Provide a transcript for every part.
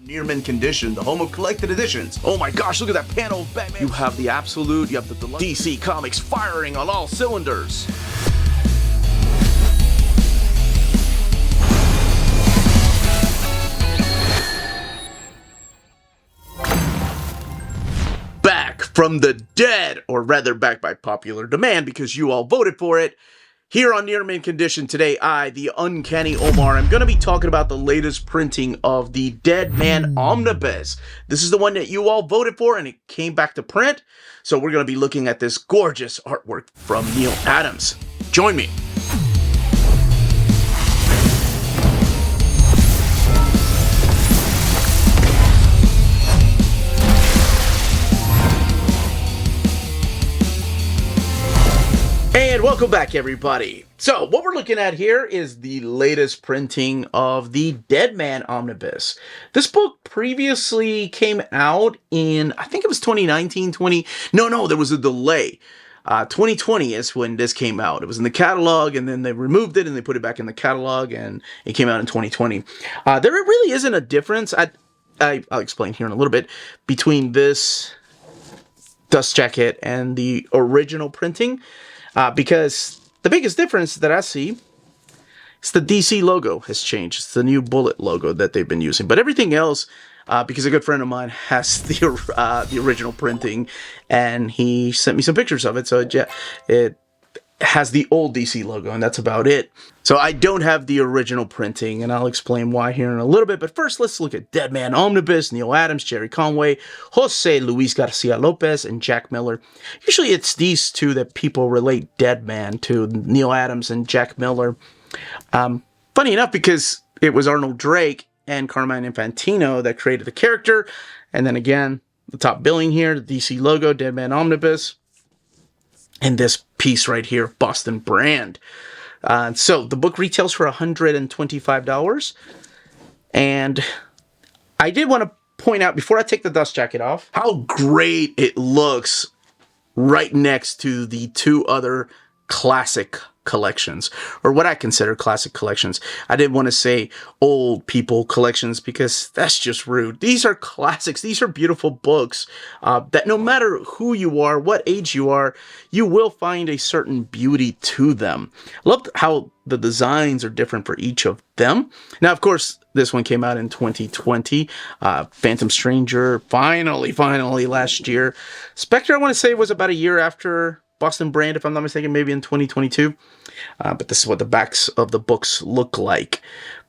Near mint condition, the home of collected editions. Oh my gosh, look at that panel of Batman. You have the absolute, you have the deluxe. DC Comics firing on all cylinders. Back from the dead, or rather back by popular demand because you all voted for it. Here on Near Mint Condition today, I, the Uncanny Omar, I'm going to be talking about the latest printing of the Deadman Omnibus. This is the one that you all voted for, and it came back to print. So we're going to be looking at this gorgeous artwork from Neal Adams. Join me. And welcome back, everybody. So what we're looking at here is the latest printing of the Deadman Omnibus. This book previously came out in, I think it was 2019, no, there was a delay. 2020 is when this came out. It was in the catalog, and then they removed it, and they put it back in the catalog, and it came out in 2020. There really isn't a difference, I'll explain here in a little bit, between this dust jacket and the original printing. Because the biggest difference that I see is the DC logo has changed. It's the new bullet logo that they've been using. But everything else, because a good friend of mine has the original printing, and he sent me some pictures of it. So it has the old DC logo, and that's about it. So I don't have the original printing, and I'll explain why here in a little bit. But first, let's look at Deadman Omnibus, Neal Adams, Gerry Conway, Luis Garcia-Lopez, and Jack Miller. Usually it's these two that people relate Deadman to, Neal Adams and Jack Miller. Funny enough, because it was Arnold Drake and Carmine Infantino that created the character. And then again, the top billing here, the DC logo, Deadman Omnibus. And this piece right here, Boston brand. So the book retails for $125. And I did want to point out, before I take the dust jacket off, how great it looks right next to the two other classic collections, or what I consider classic collections. I didn't want to say old people collections because that's just rude. These are classics. These are beautiful books that no matter who you are, what age you are, you will find a certain beauty to them. I love how the designs are different for each of them. Now, of course, this one came out in 2020. Phantom Stranger, finally last year. Spectre, I want to say, was about a year after Boston brand, if I'm not mistaken, maybe in 2022. But this is what the backs of the books look like.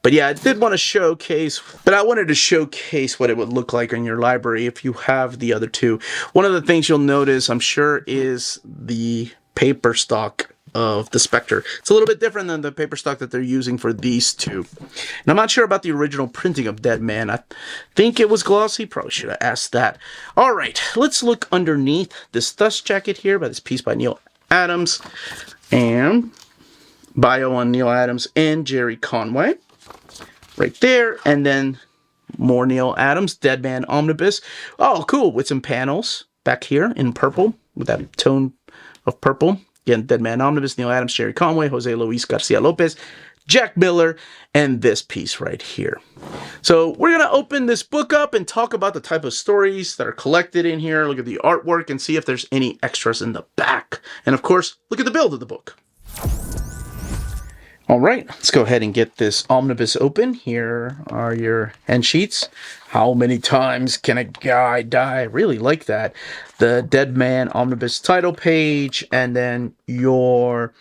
But yeah, I did want to showcase, but I wanted to showcase what it would look like in your library if you have the other two. One of the things you'll notice, I'm sure, is the paper stock of the Spectre. It's a little bit different than the paper stock that they're using for these two. And I'm not sure about the original printing of Deadman. I think it was glossy. Probably should have asked that. All right, let's look underneath this dust jacket here by this piece by Neal Adams, and bio on Neal Adams and Gerry Conway right there, and then more Neal Adams, Deadman Omnibus. Oh, cool, with some panels back here in purple, with that tone of purple. Again, Deadman Omnibus, Neal Adams, Gerry Conway, Luis Garcia-Lopez, Jack Miller, and this piece right here. So we're going to open this book up and talk about the type of stories that are collected in here, look at the artwork, and see if there's any extras in the back. And of course, look at the build of the book. All right, let's go ahead and get this omnibus open. Here are your end sheets. How many times can a guy die? I really like that. The Deadman Omnibus title page, and then your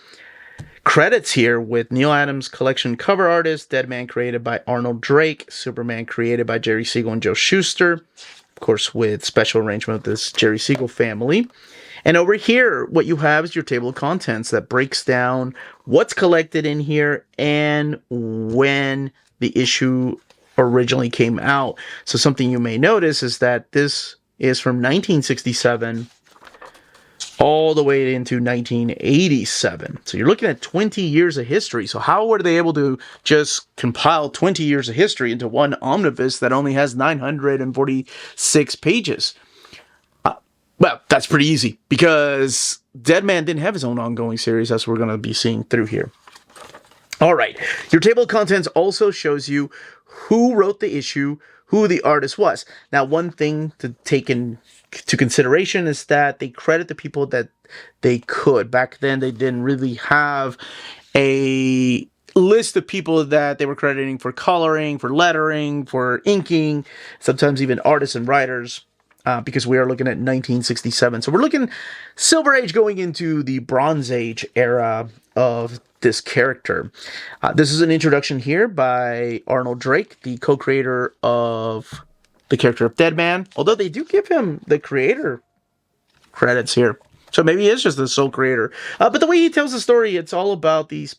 credits here with Neal Adams collection cover artist, Deadman created by Arnold Drake, Superman created by Jerry Siegel and Joe Shuster, of course with special arrangement of this Jerry Siegel family. And over here, what you have is your table of contents that breaks down what's collected in here and when the issue originally came out. So something you may notice is that this is from 1967 all the way into 1987. So you're looking at 20 years of history. So how were they able to just compile 20 years of history into one omnibus that only has 946 pages? Well, that's pretty easy, because Deadman didn't have his own ongoing series, as we're going to be seeing through here. All right, your table of contents also shows you who wrote the issue, who the artist was. Now, one thing to take into consideration is that they credit the people that they could. Back then, they didn't really have a list of people that they were crediting for coloring, for lettering, for inking, sometimes even artists and writers. Because we are looking at 1967. So we're looking Silver Age going into the Bronze Age era of this character. This is an introduction here by Arnold Drake, the co-creator of the character of Deadman, although they do give him the creator credits here. So maybe he is just the sole creator. But the way he tells the story, it's all about these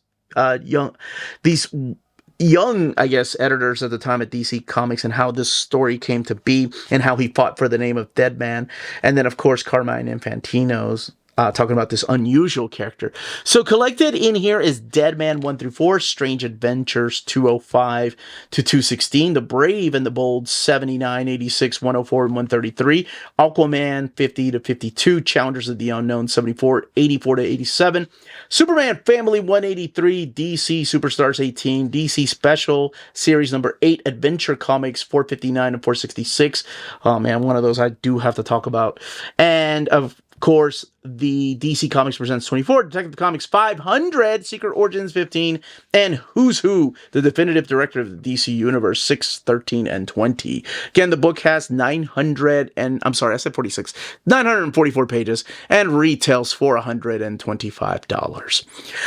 young, I guess, editors at the time at DC Comics and how this story came to be and how he fought for the name of Deadman. And then, of course, Carmine Infantino's talking about this unusual character. So collected in here is Deadman 1 through 4, Strange Adventures 205 to 216, The Brave and the Bold 79, 86, 104, and 133, Aquaman 50 to 52, Challengers of the Unknown 74, 84 to 87, Superman Family 183, DC Superstars 18, DC Special Series number 8, Adventure Comics 459 and 466. Oh man, one of those I do have to talk about. And of course, the DC Comics Presents 24, Detective Comics 500, Secret Origins 15, and Who's Who, the definitive director of the DC Universe 6, 13, and 20. Again, the book has 944 pages and retails for $125.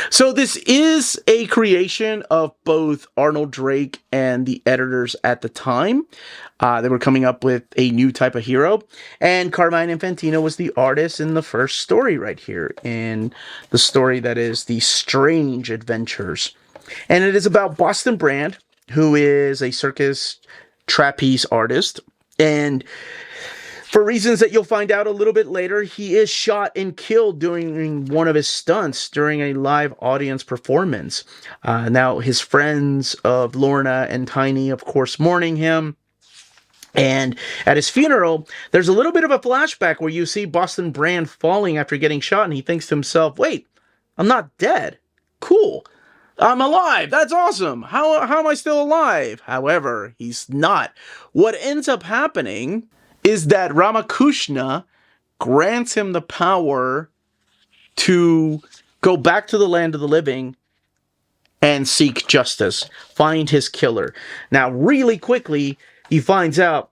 So this is a creation of both Arnold Drake and the editors at the time. They were coming up with a new type of hero, and Carmine Infantino was the artist in the first story right here, in the story that is The Strange Adventures. And it is about Boston Brand, who is a circus trapeze artist, and for reasons that you'll find out a little bit later, he is shot and killed during one of his stunts during a live audience performance. Now, his friends of Lorna and Tiny, of course, mourning him. And at his funeral, there's a little bit of a flashback where you see Boston Brand falling after getting shot, and he thinks to himself, wait, I'm not dead. Cool. I'm alive. That's awesome. How am I still alive? However, he's not. What ends up happening is that Ramakrishna grants him the power to go back to the land of the living and seek justice, find his killer. Now, really quickly, he finds out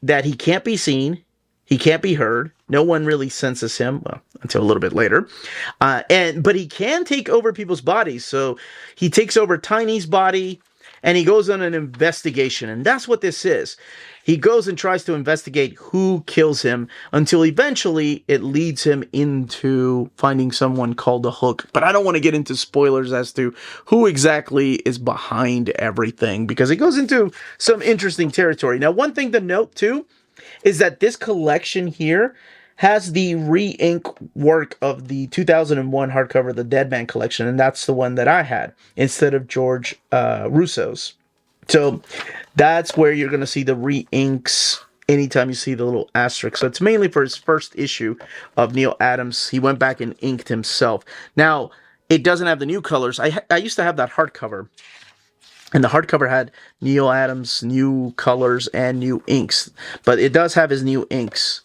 that he can't be seen, he can't be heard, no one really senses him, well, until a little bit later, but he can take over people's bodies. So he takes over Tiny's body, and he goes on an investigation, and that's what this is. He goes and tries to investigate who kills him until eventually it leads him into finding someone called the Hook. But I don't want to get into spoilers as to who exactly is behind everything, because it goes into some interesting territory. Now, one thing to note too is that this collection here has the re-ink work of the 2001 hardcover, the Deadman collection, and that's the one that I had instead of George Russo's. So that's where you're going to see the re-inks anytime you see the little asterisk. So it's mainly for his first issue of Neal Adams. He went back and inked himself. Now, it doesn't have the new colors. I used to have that hardcover, and the hardcover had Neal Adams' new colors and new inks, but it does have his new inks.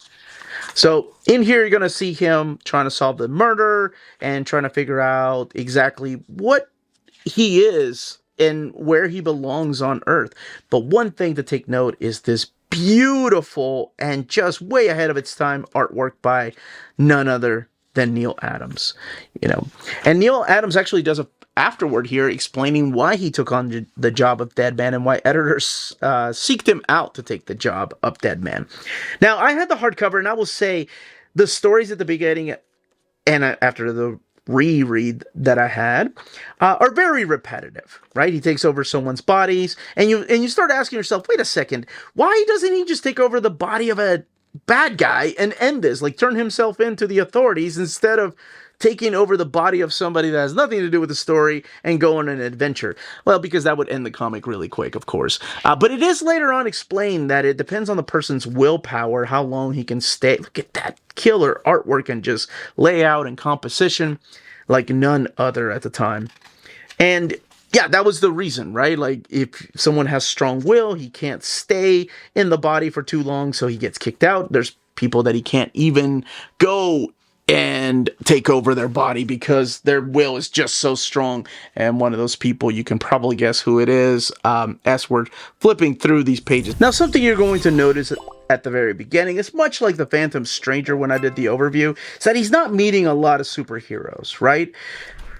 So in here, you're going to see him trying to solve the murder and trying to figure out exactly what he is and where he belongs on Earth. But one thing to take note is this beautiful and just way ahead of its time artwork by none other than Neal Adams. And Neal Adams actually does a afterward here explaining why he took on the job of Deadman and why editors seeked him out to take the job of Deadman. Now, I had the hardcover, and I will say the stories at the beginning and after the reread that I had are very repetitive, right? He takes over someone's bodies, and you start asking yourself, wait a second, why doesn't he just take over the body of a bad guy and end this, like turn himself into the authorities instead of taking over the body of somebody that has nothing to do with the story and go on an adventure? Well, because that would end the comic really quick, of course. But it is later on explained that it depends on the person's willpower, how long he can stay. Look at that killer artwork and just layout and composition like none other at the time. And yeah, that was the reason, right? Like, if someone has strong will, he can't stay in the body for too long, so he gets kicked out. There's people that he can't even go and take over their body because their will is just so strong. And one of those people, you can probably guess who it is, as we're flipping through these pages. Now, something you're going to notice at the very beginning, it's much like the Phantom Stranger when I did the overview, is that he's not meeting a lot of superheroes, right?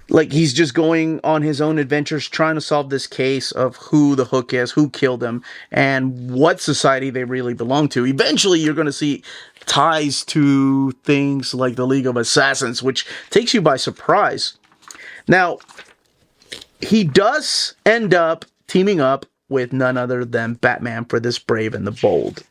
Like, he's just going on his own adventures trying to solve this case of who the Hook is, who killed him, and what society they really belong to. Eventually, you're going to see ties to things like the League of Assassins, which takes you by surprise. Now, he does end up teaming up with none other than Batman for this Brave and the Bold.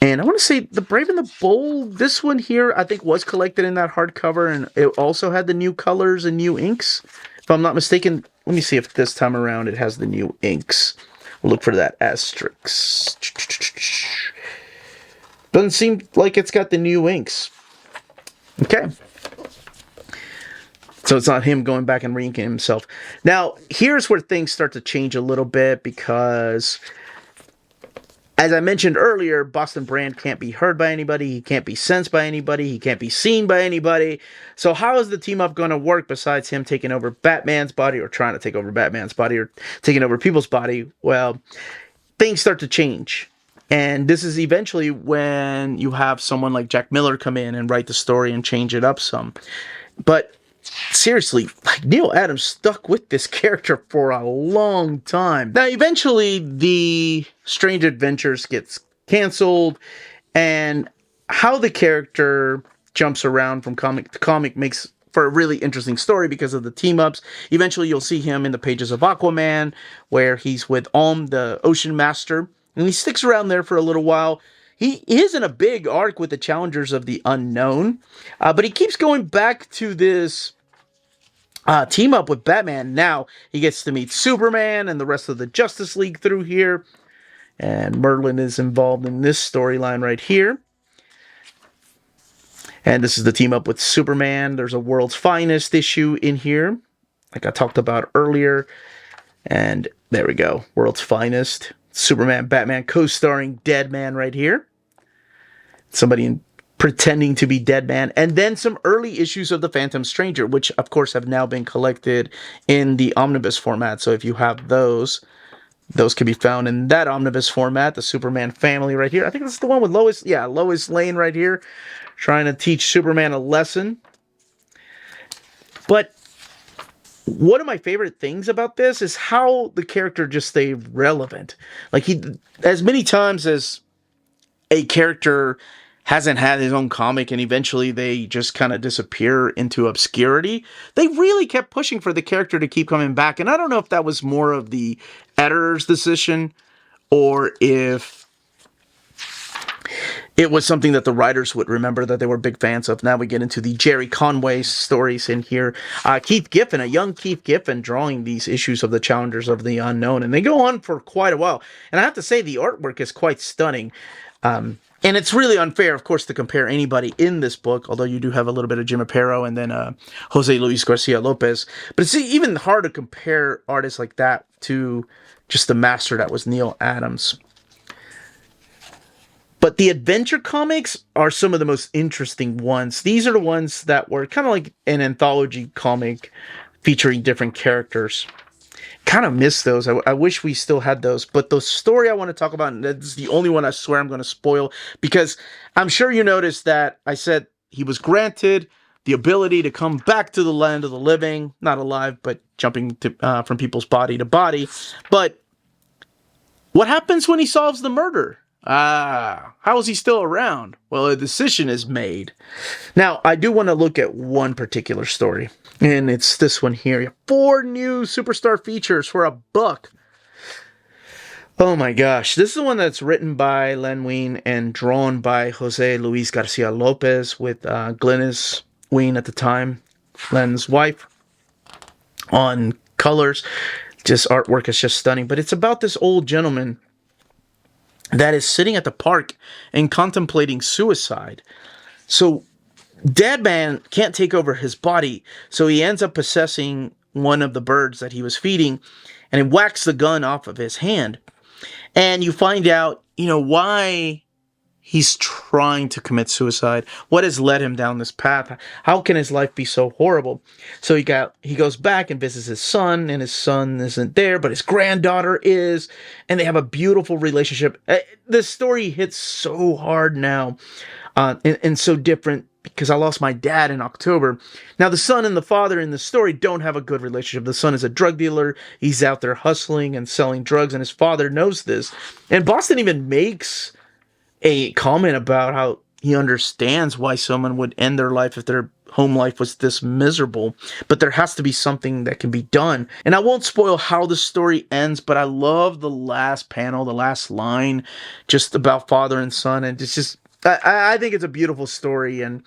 And I want to say the Brave and the Bold, this one here, I think was collected in that hardcover, and it also had the new colors and new inks. If I'm not mistaken, let me see if this time around it has the new inks. We'll look for that asterisk. Doesn't seem like it's got the new inks. Okay. So it's not him going back and re-inking himself. Now, here's where things start to change a little bit because, as I mentioned earlier, Boston Brand can't be heard by anybody, he can't be sensed by anybody, he can't be seen by anybody. So how is the team-up going to work besides him taking over Batman's body, or trying to take over Batman's body, or taking over people's body? Well, things start to change. And this is eventually when you have someone like Jack Miller come in and write the story and change it up some. But seriously, like, Neal Adams stuck with this character for a long time. Now, eventually, the Strange Adventures gets canceled, and how the character jumps around from comic to comic makes for a really interesting story because of the team-ups. Eventually, you'll see him in the pages of Aquaman, where he's with Om, the Ocean Master, and he sticks around there for a little while. He is in a big arc with the Challengers of the Unknown, but he keeps going back to this team up with Batman. Now he gets to meet Superman and the rest of the Justice League through here, and Merlin is involved in this storyline right here. And this is the team up with Superman. There's a World's Finest issue in here, like I talked about earlier. And there we go, World's Finest. Superman, Batman, co-starring Deadman right here. Somebody pretending to be Deadman. And then some early issues of the Phantom Stranger, which of course have now been collected in the omnibus format. So if you have those can be found in that omnibus format. The Superman family right here. I think this is the one with Lois. Yeah, Lois Lane right here, trying to teach Superman a lesson. But one of my favorite things about this is how the character just stayed relevant. Like, he, as many times as a character hasn't had his own comic and eventually they just kind of disappear into obscurity, they really kept pushing for the character to keep coming back. And I don't know if that was more of the editor's decision or if it was something that the writers would remember that they were big fans of. Now we get into the Jerry Conway stories in here. Keith Giffen, a young Keith Giffen, drawing these issues of the Challengers of the Unknown. And they go on for quite a while. And I have to say, the artwork is quite stunning. And it's really unfair, of course, to compare anybody in this book, although you do have a little bit of Jim Aparo and then Jose Luis Garcia-Lopez. But it's even hard to compare artists like that to just the master that was Neal Adams. But the adventure comics are some of the most interesting ones. These are the ones that were kind of like an anthology comic featuring different characters. Kind of miss those. I wish we still had those. But the story I want to talk about, and this is the only one I swear I'm going to spoil, because I'm sure you noticed that I said he was granted the ability to come back to the land of the living, not alive, but jumping to, from people's body to body. But what happens when he solves the murder? How is he still around? Well, a decision is made. Now, I do want to look at one particular story, and it's this one here. 4 new superstar features for $1. Oh my gosh. This is the one that's written by Len Wein and drawn by Jose Luis Garcia-Lopez with Glynis Wein at the time, Len's wife, on colors. Just artwork is just stunning. But it's about this old gentleman that is sitting at the park and contemplating suicide. So Deadman can't take over his body, so he ends up possessing one of the birds that he was feeding, and it whacks the gun off of his hand. And you find out, why he's trying to commit suicide. What has led him down this path? How can his life be so horrible? So he goes back and visits his son, and his son isn't there, but his granddaughter is, and they have a beautiful relationship. The story hits so hard now, and so different, because I lost my dad in October. Now, the son and the father in the story don't have a good relationship. The son is a drug dealer. He's out there hustling and selling drugs, and his father knows this. And Boston even makes a comment about how he understands why someone would end their life if their home life was this miserable, but there has to be something that can be done. And I won't spoil how the story ends, but I love the last panel, the last line, just about father and son, and it's just, I think it's a beautiful story, and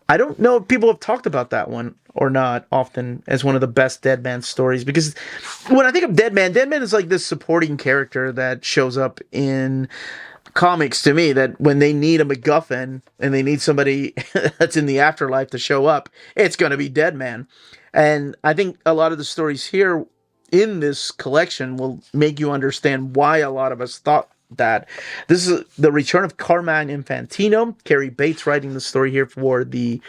I don't know if people have talked about that one or not often as one of the best Deadman stories, because when I think of Deadman is like this supporting character that shows up in comics to me, that when they need a MacGuffin and they need somebody that's in the afterlife to show up, it's going to be Deadman. And I think a lot of the stories here in this collection will make you understand why a lot of us thought that. This is the return of Carmine Infantino. Carrie Bates writing the story here for the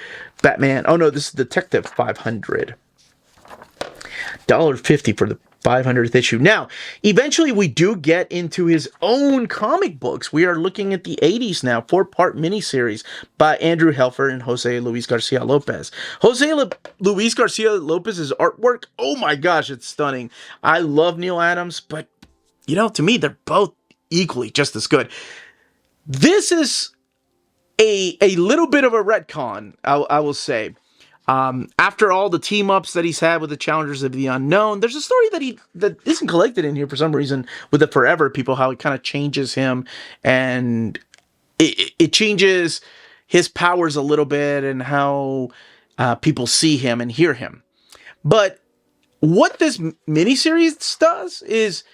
Batman. Oh no, this is Detective 500. $1.50 for the 500th issue. Now, eventually we do get into his own comic books. We are looking at the 80s now, 4-part miniseries by Andrew Helfer and Jose Luis Garcia-Lopez. Luis Garcia-Lopez's artwork, oh my gosh, it's stunning. I love Neal Adams, but, to me, they're both equally just as good. This is a little bit of a retcon, I will say. After all the team ups that he's had with the Challengers of the Unknown, there's a story that isn't collected in here for some reason with the Forever People, how it kind of changes him, and it changes his powers a little bit and how people see him and hear him. But what this miniseries does is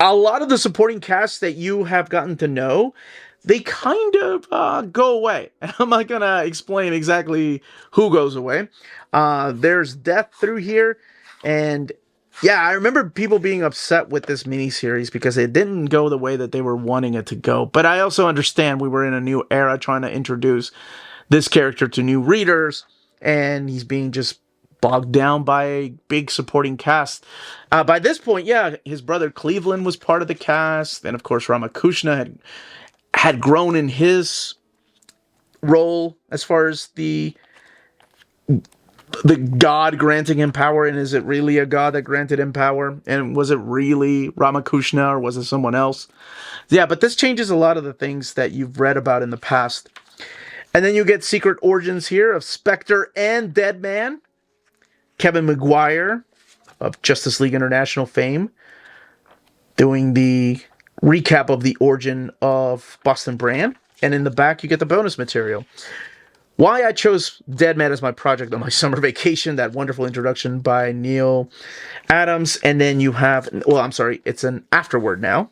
a lot of the supporting cast that you have gotten to know, they kind of go away. I'm not going to explain exactly who goes away. There's death through here. And yeah, I remember people being upset with this miniseries because it didn't go the way that they were wanting it to go. But I also understand we were in a new era trying to introduce this character to new readers, and he's being just bogged down by a big supporting cast. By this point, yeah, his brother Cleveland was part of the cast, and of course Ramakrishna had grown in his role as far as the god granting him power, and is it really a god that granted him power? And was it really Ramakrishna, or was it someone else? Yeah, but this changes a lot of the things that you've read about in the past. And then you get secret origins here of Spectre and Deadman. Kevin Maguire of Justice League International fame doing the recap of the origin of Boston Brand. And in the back, you get the bonus material. Why I chose Deadman as my project on my summer vacation, that wonderful introduction by Neal Adams. And then you have, it's an afterword now.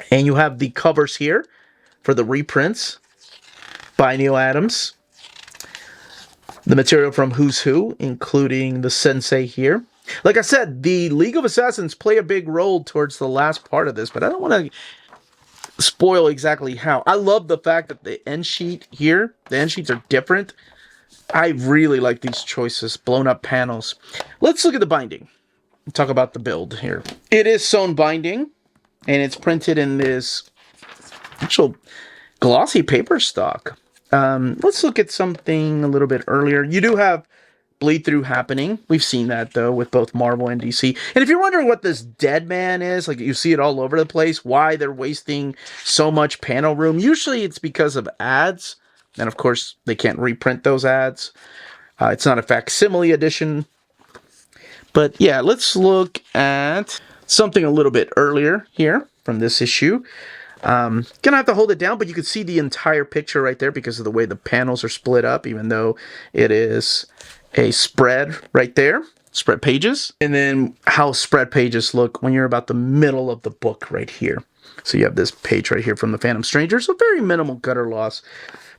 And you have the covers here for the reprints by Neal Adams. The material from Who's Who, including the Sensei here. Like I said, the League of Assassins play a big role towards the last part of this, but I don't want to spoil exactly how. I love the fact that the end sheet here, the end sheets are different. I really like these choices, blown up panels. Let's look at the binding. Talk about the build here. It is sewn binding, and it's printed in this actual glossy paper stock. Let's look at something a little bit earlier. You do have bleed through happening. We've seen that, though, with both Marvel and DC. And if you're wondering what this Deadman is, like you see it all over the place, why they're wasting so much panel room, usually it's because of ads. And, of course, they can't reprint those ads. It's not a facsimile edition. But, yeah, let's look at something a little bit earlier here from this issue. Gonna have to hold it down, but you can see the entire picture right there because of the way the panels are split up, even though it is a spread right there, spread pages, and then how spread pages look when you're about the middle of the book right here. So you have this page right here from the Phantom Stranger, so very minimal gutter loss.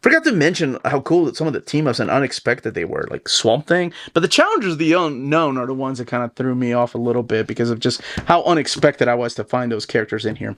Forgot to mention how cool that some of the team-ups and unexpected they were, like Swamp Thing. But the Challengers of the Unknown are the ones that kind of threw me off a little bit because of just how unexpected I was to find those characters in here.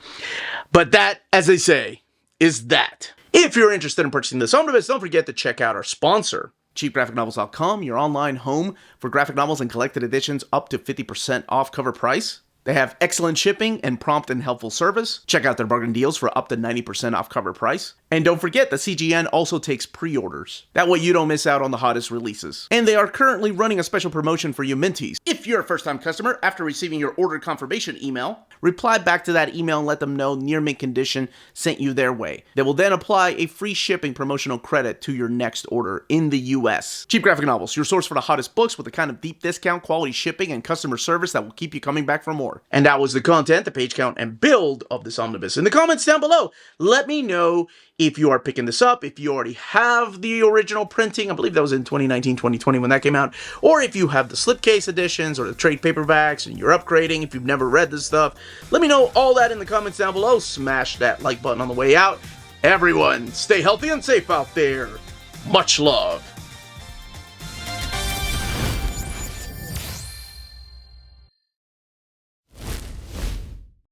But that, as they say, is that. If you're interested in purchasing this omnibus, don't forget to check out our sponsor, cheapgraphicnovels.com, your online home for graphic novels and collected editions up to 50% off cover price. They have excellent shipping and prompt and helpful service. Check out their bargain deals for up to 90% off cover price. And don't forget that CGN also takes pre-orders. That way you don't miss out on the hottest releases. And they are currently running a special promotion for you Minties. If you're a first-time customer, after receiving your order confirmation email, reply back to that email and let them know Near Mint Condition sent you their way. They will then apply a free shipping promotional credit to your next order in the US. Cheap Graphic Novels, your source for the hottest books with the kind of deep discount, quality shipping, and customer service that will keep you coming back for more. And that was the content, the page count, and build of this omnibus. In the comments down below, let me know if you are picking this up, if you already have the original printing, I believe that was in 2019, 2020 when that came out, or if you have the slipcase editions or the trade paperbacks and you're upgrading, if you've never read this stuff. Let me know all that in the comments down below. Smash that like button on the way out. Everyone, stay healthy and safe out there. Much love.